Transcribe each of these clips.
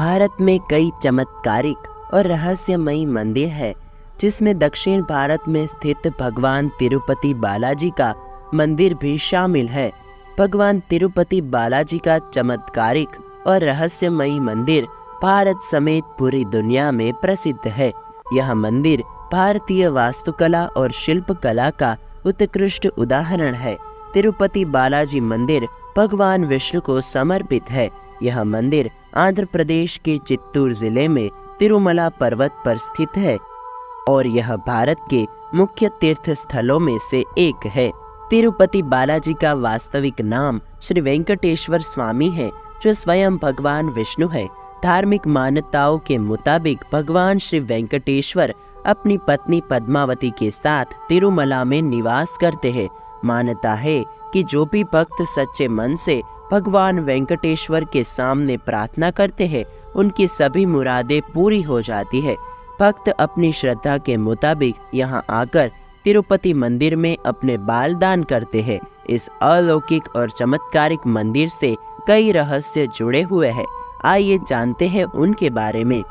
भारत में कई चमत्कारिक और रहस्यमयी मंदिर है, जिसमें दक्षिण भारत में स्थित भगवान तिरुपति बालाजी का मंदिर भी शामिल है। भगवान तिरुपति बालाजी का चमत्कारिक और रहस्यमयी मंदिर भारत समेत पूरी दुनिया में प्रसिद्ध है। यह मंदिर भारतीय वास्तुकला और शिल्पकला का उत्कृष्ट उदाहरण है। तिरुपति बालाजी मंदिर भगवान विष्णु को समर्पित है। यह मंदिर आंध्र प्रदेश के चित्तूर जिले में तिरुमला पर्वत पर स्थित है और यह भारत के मुख्य तीर्थ स्थलों में से एक है। तिरुपति बालाजी का वास्तविक नाम श्री वेंकटेश्वर स्वामी है, जो स्वयं भगवान विष्णु है। धार्मिक मान्यताओं के मुताबिक भगवान श्री वेंकटेश्वर अपनी पत्नी पद्मावती के साथ तिरुमला में निवास करते हैं। मान्यता है कि जो भी भक्त सच्चे मन से भगवान वेंकटेश्वर के सामने प्रार्थना करते हैं, उनकी सभी मुरादें पूरी हो जाती है। भक्त अपनी श्रद्धा के मुताबिक यहाँ आकर तिरुपति मंदिर में अपने बाल दान करते हैं। इस अलौकिक और चमत्कारिक मंदिर से कई रहस्य जुड़े हुए हैं। आइए जानते हैं उनके बारे में।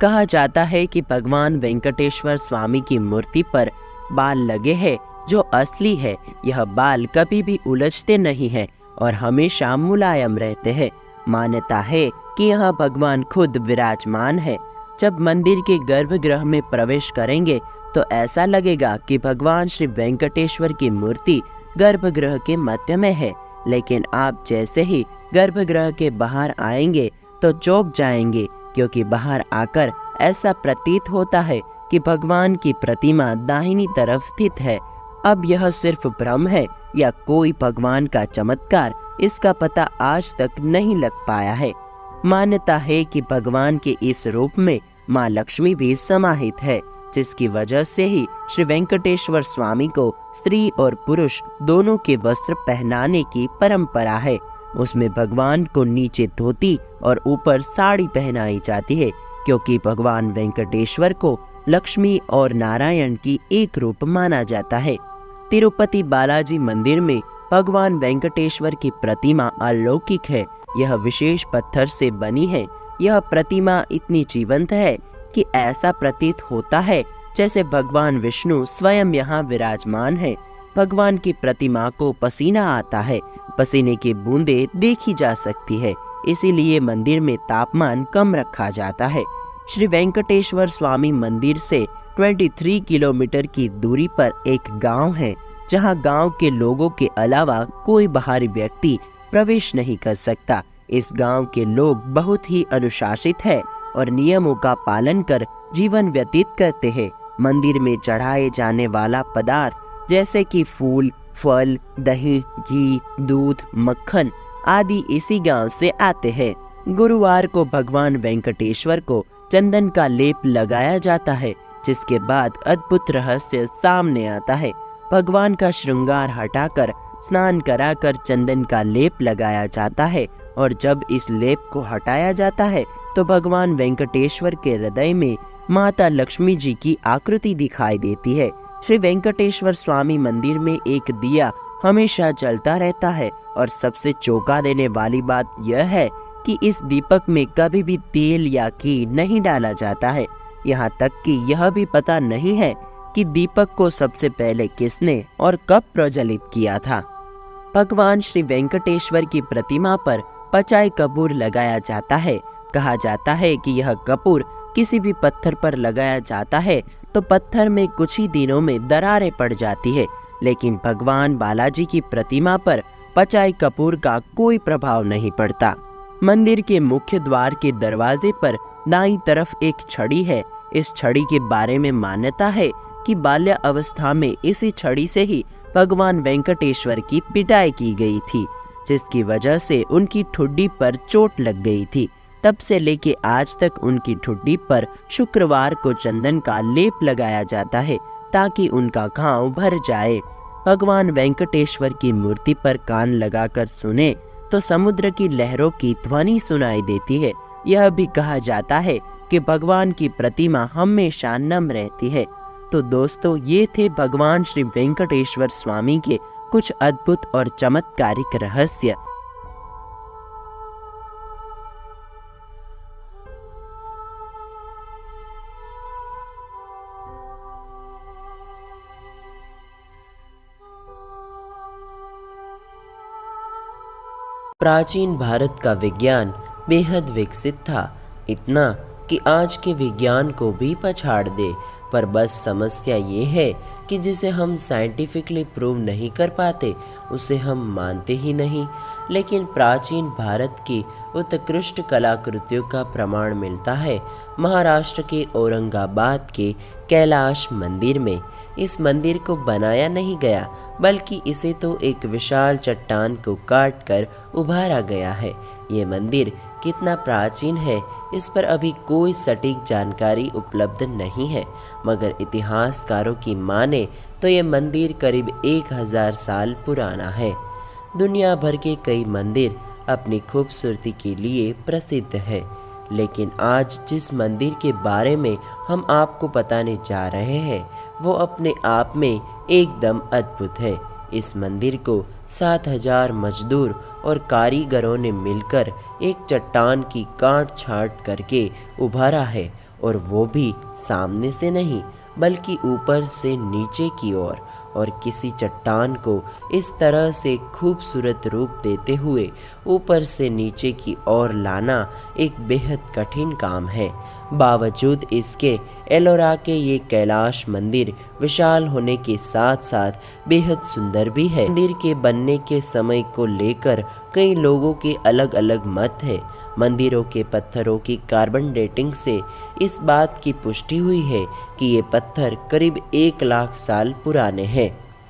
कहा जाता है कि भगवान वेंकटेश्वर स्वामी की मूर्ति पर बाल लगे हैं जो असली है। यह बाल कभी भी उलझते नहीं हैं और हमेशा मुलायम रहते हैं। मान्यता है कि यहाँ भगवान खुद विराजमान है। जब मंदिर के गर्भगृह में प्रवेश करेंगे तो ऐसा लगेगा कि भगवान श्री वेंकटेश्वर की मूर्ति गर्भगृह के मध्य में है, लेकिन आप जैसे ही गर्भगृह के बाहर आएंगे तो चौंक जाएंगे, क्योंकि बाहर आकर ऐसा प्रतीत होता है कि भगवान की प्रतिमा दाहिनी तरफ स्थित है। अब यह सिर्फ भ्रम है या कोई भगवान का चमत्कार, इसका पता आज तक नहीं लग पाया है। मान्यता है कि भगवान के इस रूप में माँ लक्ष्मी भी समाहित है, जिसकी वजह से ही श्री वेंकटेश्वर स्वामी को स्त्री और पुरुष दोनों के वस्त्र पहनाने की परंपरा है। उसमें भगवान को नीचे धोती और ऊपर साड़ी पहनाई जाती है, क्योंकि भगवान वेंकटेश्वर को लक्ष्मी और नारायण की एक रूप माना जाता है। तिरुपति बालाजी मंदिर में भगवान वेंकटेश्वर की प्रतिमा अलौकिक है। यह विशेष पत्थर से बनी है। यह प्रतिमा इतनी जीवंत है कि ऐसा प्रतीत होता है जैसे भगवान विष्णु स्वयं यहाँ विराजमान है। भगवान की प्रतिमा को पसीना आता है। पसीने की बूंदें देखी जा सकती है, इसीलिए मंदिर में तापमान कम रखा जाता है। श्री वेंकटेश्वर स्वामी मंदिर से 23 किलोमीटर की दूरी पर एक गांव है, जहां गांव के लोगों के अलावा कोई बाहरी व्यक्ति प्रवेश नहीं कर सकता। इस गांव के लोग बहुत ही अनुशासित हैं और नियमों का पालन कर जीवन व्यतीत करते हैं। मंदिर में चढ़ाए जाने वाला पदार्थ जैसे कि फूल, फल, दही, घी, दूध, मक्खन आदि इसी गांव से आते हैं। गुरुवार को भगवान वेंकटेश्वर को चंदन का लेप लगाया जाता है, जिसके बाद अद्भुत रहस्य सामने आता है। भगवान का श्रृंगार हटाकर स्नान कराकर चंदन का लेप लगाया जाता है और जब इस लेप को हटाया जाता है तो भगवान वेंकटेश्वर के हृदय में माता लक्ष्मी जी की आकृति दिखाई देती है। श्री वेंकटेश्वर स्वामी मंदिर में एक दिया हमेशा जलता रहता है और सबसे चौंका देने वाली बात यह है कि इस दीपक में कभी भी तेल या घी नहीं डाला जाता है। यहाँ तक कि यह भी पता नहीं है कि दीपक को सबसे पहले किसने और कब प्रज्वलित किया था। भगवान श्री वेंकटेश्वर की प्रतिमा पर पचाई कपूर लगाया जाता है। कहा जाता है कि यह कपूर किसी भी पत्थर पर लगाया जाता है तो पत्थर में कुछ ही दिनों में दरारें पड़ जाती है, लेकिन भगवान बालाजी की प्रतिमा पर पचाई कपूर का कोई प्रभाव नहीं पड़ता। मंदिर के मुख्य द्वार के दरवाजे पर दाईं तरफ एक छड़ी है। इस छड़ी के बारे में मान्यता है कि बाल्य अवस्था में इसी छड़ी से ही भगवान वेंकटेश्वर की पिटाई की गई थी, जिसकी वजह से उनकी ठुड्डी पर चोट लग गई थी। तब से लेके आज तक उनकी ठुड्डी पर शुक्रवार को चंदन का लेप लगाया जाता है, ताकि उनका घाव भर जाए। भगवान वेंकटेश्वर की मूर्ति पर कान लगाकर सुने तो समुद्र की लहरों की ध्वनि सुनाई देती है। यह भी कहा जाता है कि भगवान की प्रतिमा हमेशा नम रहती है। तो दोस्तों, ये थे भगवान श्री वेंकटेश्वर स्वामी के कुछ अद्भुत और चमत्कारिक रहस्य। प्राचीन भारत का विज्ञान बेहद विकसित था, इतना कि आज के विज्ञान को भी पछाड़ दे। पर बस समस्या ये है कि जिसे हम साइंटिफिकली प्रूव नहीं कर पाते उसे हम मानते ही नहीं। लेकिन प्राचीन भारत की उत्कृष्ट कलाकृतियों का प्रमाण मिलता है महाराष्ट्र के औरंगाबाद के कैलाश मंदिर में। इस मंदिर को बनाया नहीं गया, बल्कि इसे तो एक विशाल चट्टान को काट कर उभारा गया है। ये मंदिर कितना प्राचीन है इस पर अभी कोई सटीक जानकारी उपलब्ध नहीं है, मगर इतिहासकारों की माने तो ये मंदिर करीब 1000 साल पुराना है। दुनिया भर के कई मंदिर अपनी खूबसूरती के लिए प्रसिद्ध है, लेकिन आज जिस मंदिर के बारे में हम आपको बताने जा रहे हैं वो अपने आप में एकदम अद्भुत है। इस मंदिर को 7000 मजदूर और कारीगरों ने मिलकर एक चट्टान की काट छांट करके उभारा है, और वो भी सामने से नहीं बल्कि ऊपर से नीचे की ओर। और किसी चट्टान को इस तरह से खूबसूरत रूप देते हुए ऊपर से नीचे की ओर लाना एक बेहद कठिन काम है। बावजूद इसके एलोरा के ये कैलाश मंदिर विशाल होने के साथ साथ बेहद सुंदर भी है। मंदिर के बनने के समय को लेकर कई लोगों के अलग अलग मत है। मंदिरों के पत्थरों की कार्बन डेटिंग से इस बात की पुष्टि हुई है कि ये पत्थर करीब 1 लाख साल पुराने हैं।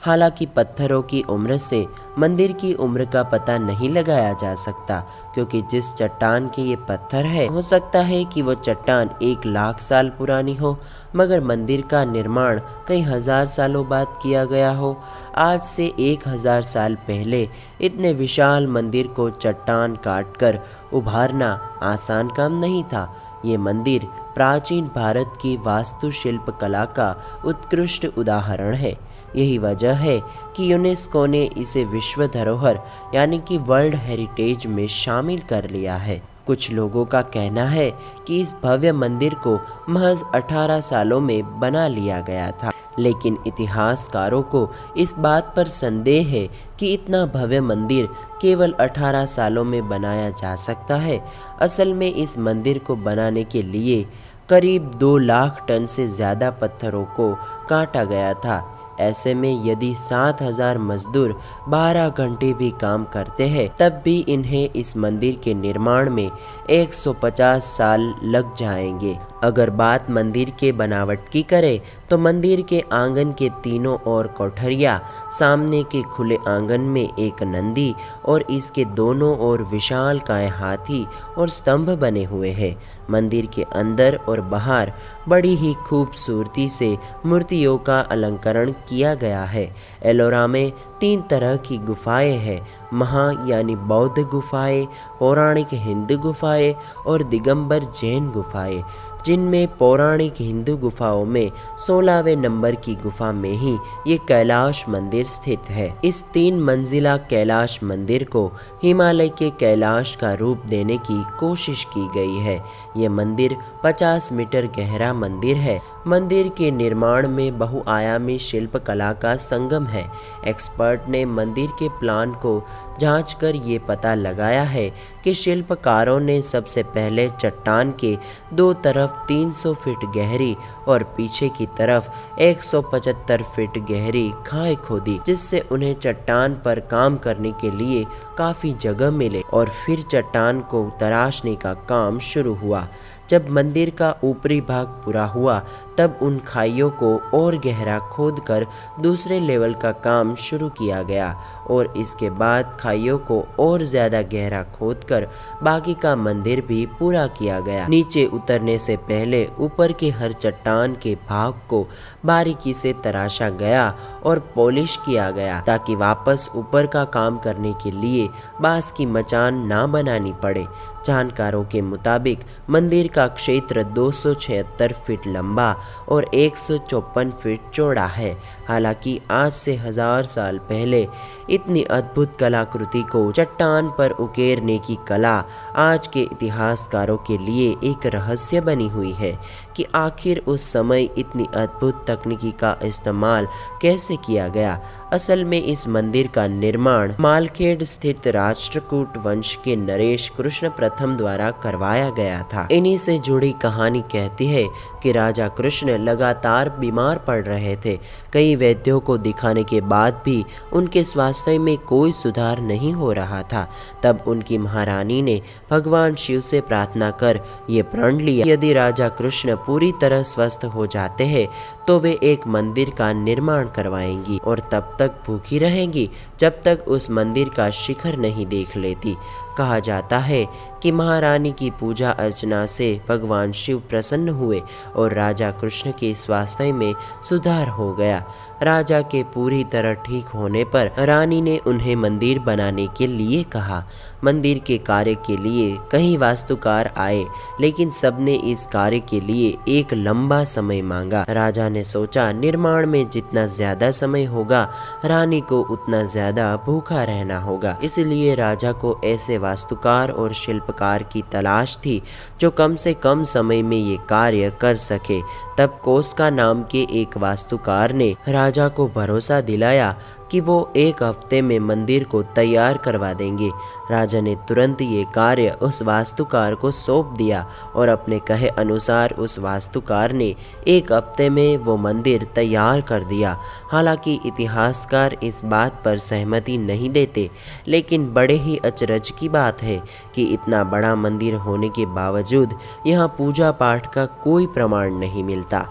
हालांकि पत्थरों की उम्र से मंदिर की उम्र का पता नहीं लगाया जा सकता, क्योंकि जिस चट्टान के ये पत्थर है हो सकता है कि वो चट्टान 1 लाख साल पुरानी हो, मगर मंदिर का निर्माण कई हजार सालों बाद किया गया हो। आज से 1000 साल पहले इतने विशाल मंदिर को चट्टान काटकर उभारना आसान काम नहीं था। ये मंदिर प्राचीन भारत की वास्तुशिल्प कला का उत्कृष्ट उदाहरण है। यही वजह है कि यूनेस्को ने इसे विश्व धरोहर यानी कि वर्ल्ड हेरिटेज में शामिल कर लिया है। कुछ लोगों का कहना है कि इस भव्य मंदिर को महज 18 सालों में बना लिया गया था, लेकिन इतिहासकारों को इस बात पर संदेह है कि इतना भव्य मंदिर केवल 18 सालों में बनाया जा सकता है। असल में इस मंदिर को बनाने के लिए करीब 2 लाख टन से ज़्यादा पत्थरों को काटा गया था। ऐसे में यदि 7000 मजदूर 12 घंटे भी काम करते हैं तब भी इन्हें इस मंदिर के निर्माण में 150 साल लग जाएंगे। अगर बात मंदिर के बनावट की करें तो मंदिर के आंगन के तीनों ओर कोठरिया, सामने के खुले आंगन में एक नंदी और इसके दोनों ओर विशालकाय हाथी और स्तंभ बने हुए हैं। मंदिर के अंदर और बाहर बड़ी ही खूबसूरती से मूर्तियों का अलंकरण किया गया है। एलोरा में 3 तरह की गुफाएं हैं, महा यानी बौद्ध गुफाएं, पौराणिक हिंदू गुफाएं और दिगंबर जैन गुफाएं, जिनमें पौराणिक हिंदू गुफाओं में 16वें नंबर की गुफा में ही ये कैलाश मंदिर स्थित है। इस 3 मंजिला कैलाश मंदिर को हिमालय के कैलाश का रूप देने की कोशिश की गई है। ये मंदिर 50 मीटर गहरा मंदिर है। मंदिर के निर्माण में बहुआयामी शिल्प कला का संगम है। एक्सपर्ट ने मंदिर के प्लान को जांचकर ये पता लगाया है कि शिल्पकारों ने सबसे पहले चट्टान के 2 तरफ 300 फीट गहरी और पीछे की तरफ 175 फीट गहरी खाई खोदी, जिससे उन्हें चट्टान पर काम करने के लिए काफ़ी जगह मिले, और फिर चट्टान को तराशने का काम शुरू हुआ। जब मंदिर का ऊपरी भाग पूरा हुआ तब उन खाइयों को और गहरा खोदकर दूसरे लेवल का काम शुरू किया गया, और इसके बाद खाइयों को और ज़्यादा गहरा खोदकर बाकी का मंदिर भी पूरा किया गया। नीचे उतरने से पहले ऊपर के हर चट्टान के भाग को बारीकी से तराशा गया और पॉलिश किया गया, ताकि वापस ऊपर का काम करने के लिए बांस की मचान ना बनानी पड़े। जानकारों के मुताबिक मंदिर का क्षेत्र 276 फीट लंबा और 154 फीट चौड़ा है। हालांकि आज से 1000 साल पहले इतनी अद्भुत कलाकृति को चट्टान पर उकेरने की कला आज के इतिहासकारों के लिए एक रहस्य बनी हुई है कि आखिर उस समय इतनी अद्भुत तकनीकी का इस्तेमाल कैसे किया गया। असल में इस मंदिर का निर्माण मालखेड़ स्थित राष्ट्रकूट वंश के नरेश कृष्ण प्रथम द्वारा करवाया गया था। इन्हीं से जुड़ी कहानी कहती है कि राजा कृष्ण लगातार बीमार पड़ रहे थे। कई वैद्यों को दिखाने के बाद भी उनके स्वास्थ्य में कोई सुधार नहीं हो रहा था। तब उनकी महारानी ने भगवान शिव से प्रार्थना कर ये प्रण लिया, यदि राजा कृष्ण पूरी तरह स्वस्थ हो जाते हैं तो वे एक मंदिर का निर्माण करवाएंगी और तब तक भूखी रहेंगी जब तक उस मंदिर का शिखर नहीं देख लेती। कहा जाता है कि महारानी की पूजा अर्चना से भगवान शिव प्रसन्न हुए और राजा कृष्ण के स्वास्थ्य में सुधार हो गया। राजा के पूरी तरह ठीक होने पर रानी ने उन्हें मंदिर बनाने के लिए कहा। मंदिर के कार्य के लिए कई वास्तुकार आए, लेकिन सबने इस कार्य के लिए एक लंबा समय मांगा। राजा ने सोचा निर्माण में जितना ज्यादा समय होगा रानी को उतना ज्यादा भूखा रहना होगा। इसलिए राजा को ऐसे वास्तुकार और शिल्पकार की तलाश थी जो कम से कम समय में ये कार्य कर सके। तब कोस्का नाम के एक वास्तुकार ने राजा को भरोसा दिलाया कि वो एक हफ्ते में मंदिर को तैयार करवा देंगे। राजा ने तुरंत ये कार्य उस वास्तुकार को सौंप दिया और अपने कहे अनुसार उस वास्तुकार ने एक हफ्ते में वो मंदिर तैयार कर दिया। हालांकि इतिहासकार इस बात पर सहमति नहीं देते, लेकिन बड़े ही अचरज की बात है कि इतना बड़ा मंदिर होने के बावजूद यहाँ पूजा पाठ का कोई प्रमाण नहीं मिलता।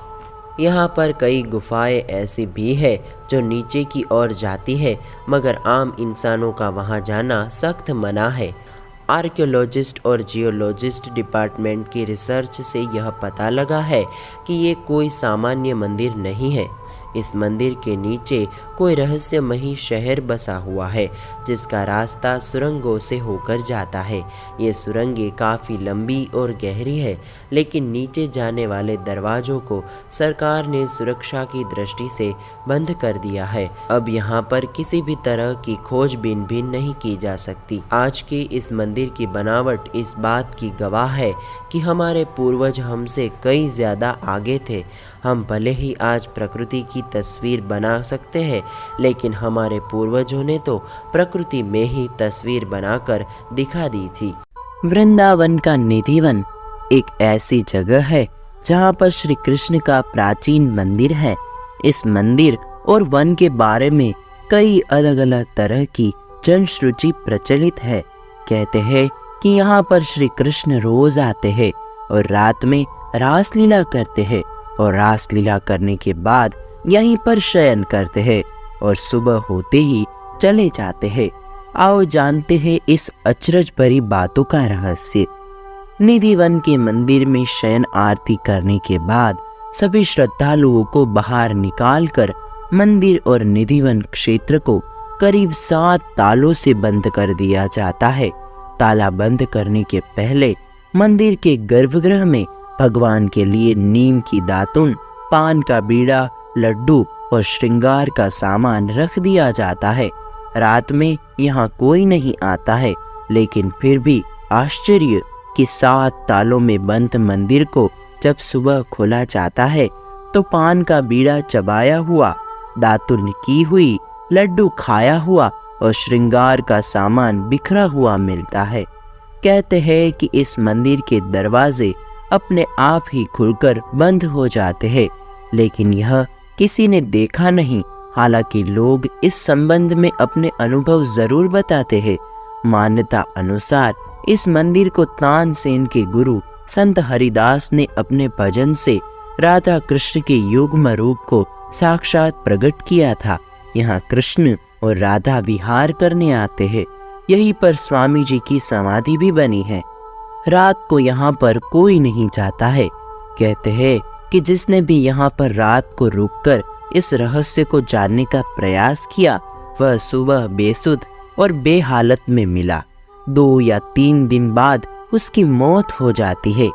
यहाँ पर कई गुफाएं ऐसी भी है जो नीचे की ओर जाती है, मगर आम इंसानों का वहाँ जाना सख्त मना है। आर्कियोलॉजिस्ट और जियोलॉजिस्ट डिपार्टमेंट की रिसर्च से यह पता लगा है कि ये कोई सामान्य मंदिर नहीं है। इस मंदिर के नीचे कोई रहस्यमयी शहर बसा हुआ है जिसका रास्ता सुरंगों से होकर जाता है। ये सुरंगें काफ़ी लंबी और गहरी है, लेकिन नीचे जाने वाले दरवाज़ों को सरकार ने सुरक्षा की दृष्टि से बंद कर दिया है। अब यहाँ पर किसी भी तरह की खोजबीन भी नहीं की जा सकती। आज के इस मंदिर की बनावट इस बात की गवाह है कि हमारे पूर्वज हमसे कई ज़्यादा आगे थे। हम भले ही आज प्रकृति की तस्वीर बना सकते हैं, लेकिन हमारे पूर्वजों ने तो प्रकृति में ही तस्वीर बनाकर दिखा दी थी। वृंदावन का निधिवन एक ऐसी जगह है जहाँ पर श्री कृष्ण का प्राचीन मंदिर है। इस मंदिर और वन के बारे में कई अलग अलग तरह की जनश्रुति प्रचलित है। कहते हैं कि यहाँ पर श्री कृष्ण रोज आते हैं और रात में रासलीला करते हैं और रासलीला करने के बाद यहीं पर शयन करते हैं और सुबह होते ही चले जाते हैं। आओ जानते हैं इस अचरज भरी बातों का रहस्य। निधिवन के मंदिर में शयन आरती करने के बाद सभी श्रद्धालुओं को बाहर निकालकर मंदिर और निधिवन क्षेत्र को करीब 7 तालों से बंद कर दिया जाता है। ताला बंद करने के पहले मंदिर के गर्भगृह में भगवान के लिए नीम की दातुन, पान का बीड़ा, लड्डू और श्रृंगार का सामान रख दिया जाता है। रात में यहाँ कोई नहीं आता है, लेकिन फिर भी आश्चर्य कि 7 तालों में बंद मंदिर को जब सुबह खोला जाता है तो पान का बीड़ा चबाया हुआ, दातुन की हुई, लड्डू खाया हुआ और श्रृंगार का सामान बिखरा हुआ मिलता है। कहते हैं कि इस मंदिर के दरवाजे अपने आप ही खुलकर बंद हो जाते हैं, लेकिन यह किसी ने देखा नहीं। हालांकि लोग इस संबंध में अपने अनुभव जरूर बताते हैं। मान्यता अनुसार इस मंदिर को तानसेन के गुरु संत हरिदास ने अपने भजन से राधा कृष्ण के युग्म रूप को साक्षात प्रकट किया था। यहाँ कृष्ण और राधा विहार करने आते हैं। यहीं पर स्वामी जी की समाधि भी बनी है। रात को यहाँ पर कोई नहीं जाता है। कहते हैं कि जिसने भी यहाँ पर रात को रुककर इस रहस्य को जानने का प्रयास किया वह सुबह बेसुध और बेहालत में मिला। 2 या 3 दिन बाद उसकी मौत हो जाती है।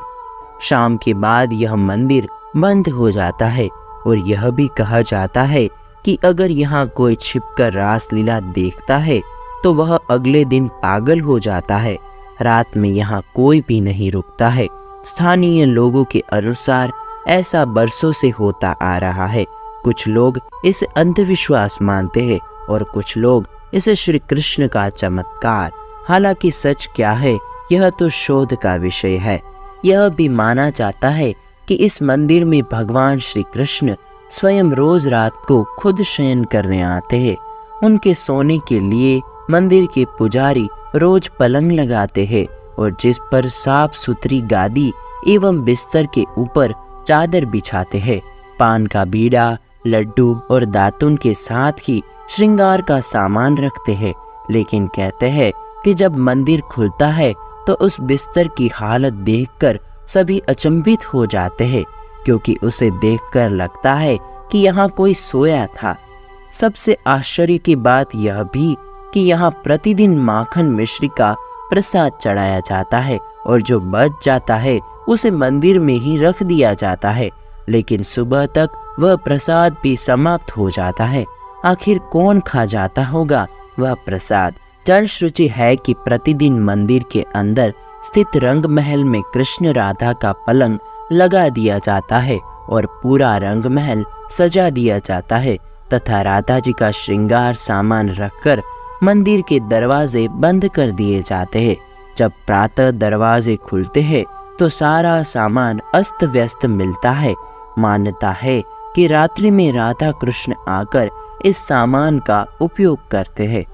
शाम के बाद यह मंदिर बंद हो जाता है और यह भी कहा जाता है कि अगर यहाँ कोई छिपकर रासलीला देखता है तो वह अगले दिन पागल हो जाता है। रात में यहाँ कोई भी नहीं रुकता है। स्थानीय लोगों के अनुसार ऐसा बरसों से होता आ रहा है। कुछ लोग इसे अंधविश्वास मानते हैं और कुछ लोग इसे श्री कृष्ण का चमत्कार। हालांकि सच क्या है यह तो शोध का विषय है। यह भी माना जाता है कि इस मंदिर में भगवान श्री कृष्ण स्वयं रोज रात को खुद शयन करने आते हैं। उनके सोने के लिए मंदिर के पुजारी रोज पलंग लगाते हैं और जिस पर साफ सुथरी गादी एवं बिस्तर के ऊपर चादर बिछाते हैं। पान का बीड़ा, लड्डू और दातुन के साथ ही श्रृंगार का सामान रखते हैं। लेकिन कहते हैं कि जब मंदिर खुलता है तो उस बिस्तर की हालत देखकर सभी अचंभित हो जाते हैं, क्योंकि उसे देखकर लगता है कि यहाँ कोई सोया था। सबसे आश्चर्य की बात यह भी कि यहाँ प्रतिदिन माखन मिश्री का प्रसाद चढ़ाया जाता है और जो बच जाता है उसे मंदिर में ही रख दिया जाता है। लेकिन सुबह तक वह प्रसाद भी समाप्त हो जाता है। आखिर कौन खा जाता होगा वह प्रसाद? जनश्रुति है कि प्रतिदिन मंदिर के अंदर स्थित रंग महल में कृष्ण राधा का पलंग लगा दिया जाता है और पूरा रंग महल सजा दिया जाता है तथा राधा जी का श्रृंगार सामान रखकर मंदिर के दरवाजे बंद कर दिए जाते हैं। जब प्रातः दरवाजे खुलते हैं तो सारा सामान अस्त व्यस्त मिलता है। मान्यता है कि रात्रि में राधा कृष्ण आकर इस सामान का उपयोग करते हैं।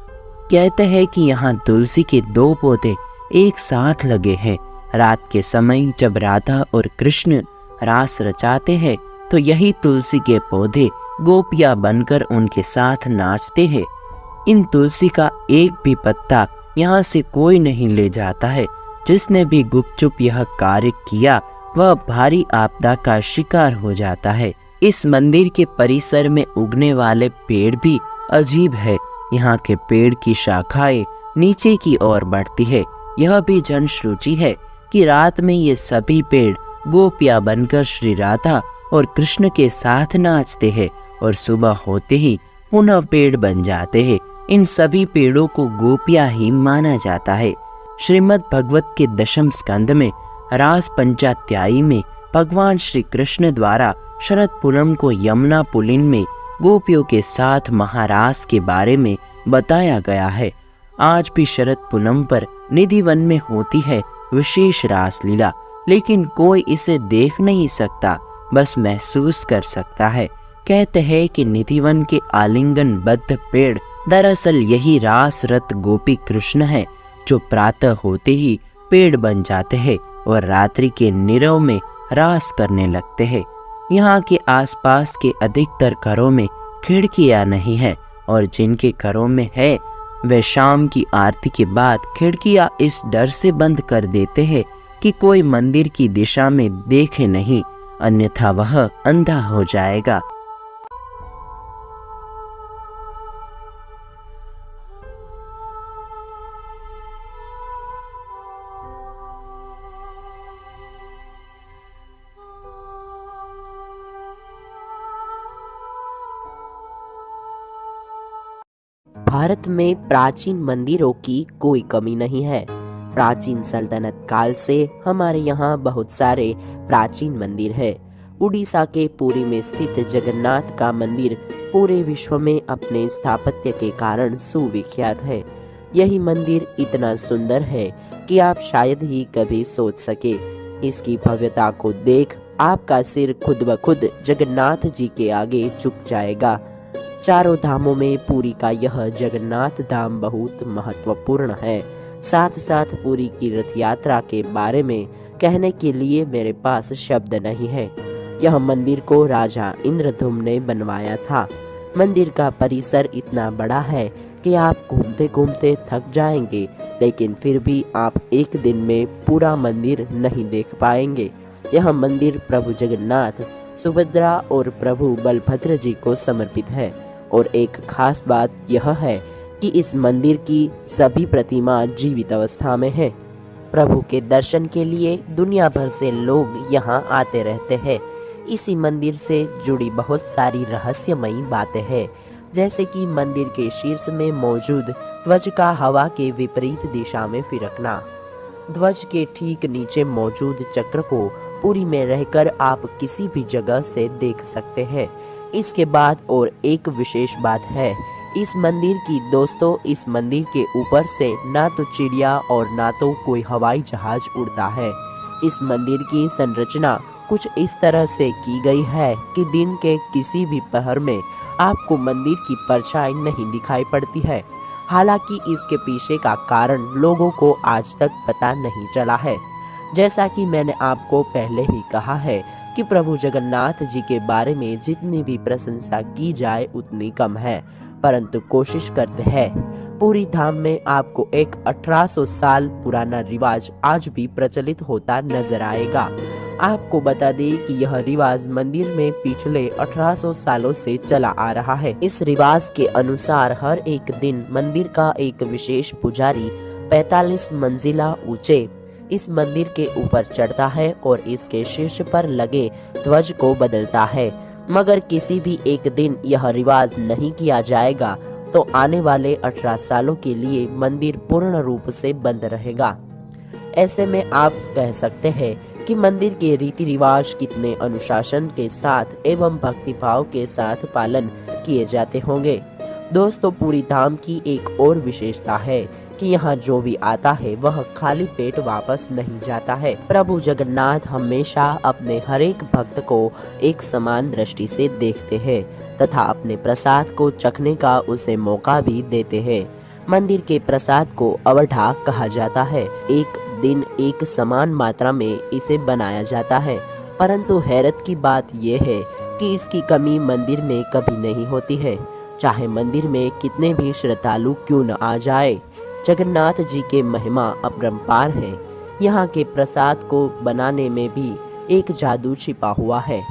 कहते हैं कि यहाँ तुलसी के 2 पौधे एक साथ लगे हैं। रात के समय जब राधा और कृष्ण रास रचाते हैं तो यही तुलसी के पौधे गोपियां बनकर उनके साथ नाचते हैं। इन तुलसी का एक भी पत्ता यहाँ से कोई नहीं ले जाता है। जिसने भी गुपचुप यह कार्य किया वह भारी आपदा का शिकार हो जाता है। इस मंदिर के परिसर में उगने वाले पेड़ भी अजीब है। यहाँ के पेड़ की शाखाएं नीचे की ओर बढ़ती है। यह भी जनश्रुति है कि रात में ये सभी पेड़ गोपियां बनकर श्री राधा और कृष्ण के साथ नाचते हैं और सुबह होते ही पुनः पेड़ बन जाते हैं। इन सभी पेड़ों को गोपियां ही माना जाता है। श्रीमद् भगवत के 10वें स्कंद में रास पंचाध्यायी में भगवान श्री कृष्ण द्वारा शरद पूनम को यमुना पुलिन में गोपियों के साथ महारास के बारे में बताया गया है। आज भी शरद पूनम पर निधिवन में होती है विशेष रास लीला, लेकिन कोई इसे देख नहीं सकता, बस महसूस कर सकता है। कहते हैं कि निधिवन के आलिंगन बद्ध पेड़ दरअसल यही रास रत गोपी कृष्ण है, जो प्रातः होते ही पेड़ बन जाते हैं और रात्रि के नीरव में रास करने लगते हैं। यहाँ के आसपास के अधिकतर घरों में खिड़कियाँ नहीं है और जिनके घरों में है वे शाम की आरती के बाद खिड़कियाँ इस डर से बंद कर देते हैं कि कोई मंदिर की दिशा में देखे नहीं, अन्यथा वह अंधा हो जाएगा। भारत में प्राचीन मंदिरों की कोई कमी नहीं है। प्राचीन सल्तनत काल से हमारे यहाँ बहुत सारे प्राचीन मंदिर है। उड़ीसा के पुरी में स्थित जगन्नाथ का मंदिर पूरे विश्व में अपने स्थापत्य के कारण सुविख्यात है। यही मंदिर इतना सुंदर है कि आप शायद ही कभी सोच सके। इसकी भव्यता को देख आपका सिर खुद ब खुद जगन्नाथ जी के आगे झुक जाएगा। चारों धामों में पुरी का यह जगन्नाथ धाम बहुत महत्वपूर्ण है। साथ साथ पुरी की रथ यात्रा के बारे में कहने के लिए मेरे पास शब्द नहीं है। यह मंदिर को राजा इंद्रद्युम्न ने बनवाया था। मंदिर का परिसर इतना बड़ा है कि आप घूमते घूमते थक जाएंगे, लेकिन फिर भी आप एक दिन में पूरा मंदिर नहीं देख पाएंगे। यह मंदिर प्रभु जगन्नाथ, सुभद्रा और प्रभु बलभद्र जी को समर्पित है। और एक खास बात यह है कि इस मंदिर की सभी प्रतिमा जीवित अवस्था में है। प्रभु के दर्शन के लिए दुनिया भर से लोग यहाँ आते रहते हैं। इसी मंदिर से जुड़ी बहुत सारी रहस्यमयी बातें हैं, जैसे कि मंदिर के शीर्ष में मौजूद ध्वज का हवा के विपरीत दिशा में फिरकना। ध्वज के ठीक नीचे मौजूद चक्र को पुरी में रहकर आप किसी भी जगह से देख सकते हैं। इसके बाद और एक विशेष बात है इस मंदिर की दोस्तों, इस मंदिर के ऊपर से ना तो चिड़िया और ना तो कोई हवाई जहाज उड़ता है। इस मंदिर की संरचना कुछ इस तरह से की गई है कि दिन के किसी भी पहर में आपको मंदिर की परछाई नहीं दिखाई पड़ती है। हालांकि इसके पीछे का कारण लोगों को आज तक पता नहीं चला है। जैसा कि मैंने आपको पहले ही कहा है कि प्रभु जगन्नाथ जी के बारे में जितनी भी प्रशंसा की जाए उतनी कम है, परंतु कोशिश करते हैं। पूरी धाम में आपको एक 1800 साल पुराना रिवाज आज भी प्रचलित होता नजर आएगा। आपको बता दें कि यह रिवाज मंदिर में पिछले 1800 सालों से चला आ रहा है। इस रिवाज के अनुसार हर एक दिन मंदिर का एक विशेष पुजारी 45 मंजिला ऊंचे इस मंदिर के ऊपर चढ़ता है और इसके शीर्ष पर लगे ध्वज को बदलता है। मगर किसी भी एक दिन यह रिवाज नहीं किया जाएगा तो आने वाले 18 सालों के लिए मंदिर पूर्ण रूप से बंद रहेगा। ऐसे में आप कह सकते हैं कि मंदिर के रीति रिवाज कितने अनुशासन के साथ एवं भक्तिभाव के साथ पालन किए जाते होंगे। दोस्तों, पूरी धाम की एक और विशेषता है कि यहाँ जो भी आता है वह खाली पेट वापस नहीं जाता है। प्रभु जगन्नाथ हमेशा अपने हर एक भक्त को एक समान दृष्टि से देखते हैं तथा अपने प्रसाद को चखने का उसे मौका भी देते हैं। मंदिर के प्रसाद को अवढ़ा कहा जाता है। एक दिन एक समान मात्रा में इसे बनाया जाता है, परंतु हैरत की बात यह है कि इसकी कमी मंदिर में कभी नहीं होती है, चाहे मंदिर में कितने भी श्रद्धालु क्यों न आ जाए। जगन्नाथ जी के महिमा अपरंपार है। यहाँ के प्रसाद को बनाने में भी एक जादू छिपा हुआ है।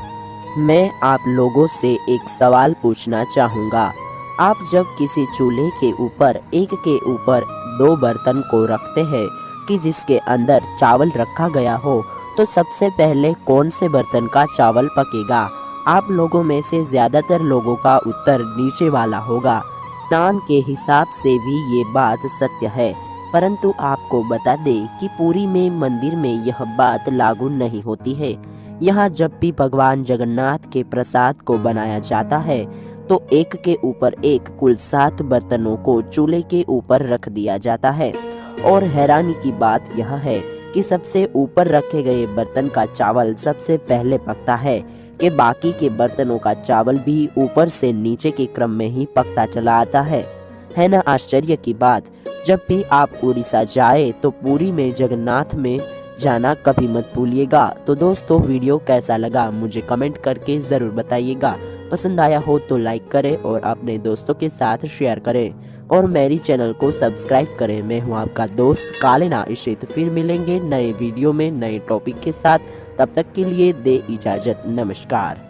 मैं आप लोगों से एक सवाल पूछना चाहूँगा। आप जब किसी चूल्हे के ऊपर एक के ऊपर 2 बर्तन को रखते हैं कि जिसके अंदर चावल रखा गया हो, तो सबसे पहले कौन से बर्तन का चावल पकेगा? आप लोगों में से ज़्यादातर लोगों का उत्तर नीचे वाला होगा। विज्ञान के हिसाब से भी ये बात सत्य है, परंतु आपको बता दें कि पुरी में मंदिर में यह बात लागू नहीं होती है। यहाँ जब भी भगवान जगन्नाथ के प्रसाद को बनाया जाता है तो एक के ऊपर एक कुल 7 बर्तनों को चूल्हे के ऊपर रख दिया जाता है। और हैरानी की बात यह है कि सबसे ऊपर रखे गए बर्तन का चावल सबसे पहले पकता है कि बाकी के बर्तनों का चावल भी ऊपर से नीचे के क्रम में ही पकता चला आता है ना आश्चर्य की बात। जब भी आप उड़ीसा जाए तो पुरी में जगन्नाथ में जाना कभी मत भूलिएगा। तो दोस्तों, वीडियो कैसा लगा मुझे कमेंट करके ज़रूर बताइएगा। पसंद आया हो तो लाइक करें और अपने दोस्तों के साथ शेयर करें और मेरी चैनल को सब्सक्राइब करें। मैं हूं आपका दोस्त कालिना इशित। फिर मिलेंगे नए वीडियो में नए टॉपिक के साथ। तब तक के लिए दे इजाज़त। नमस्कार।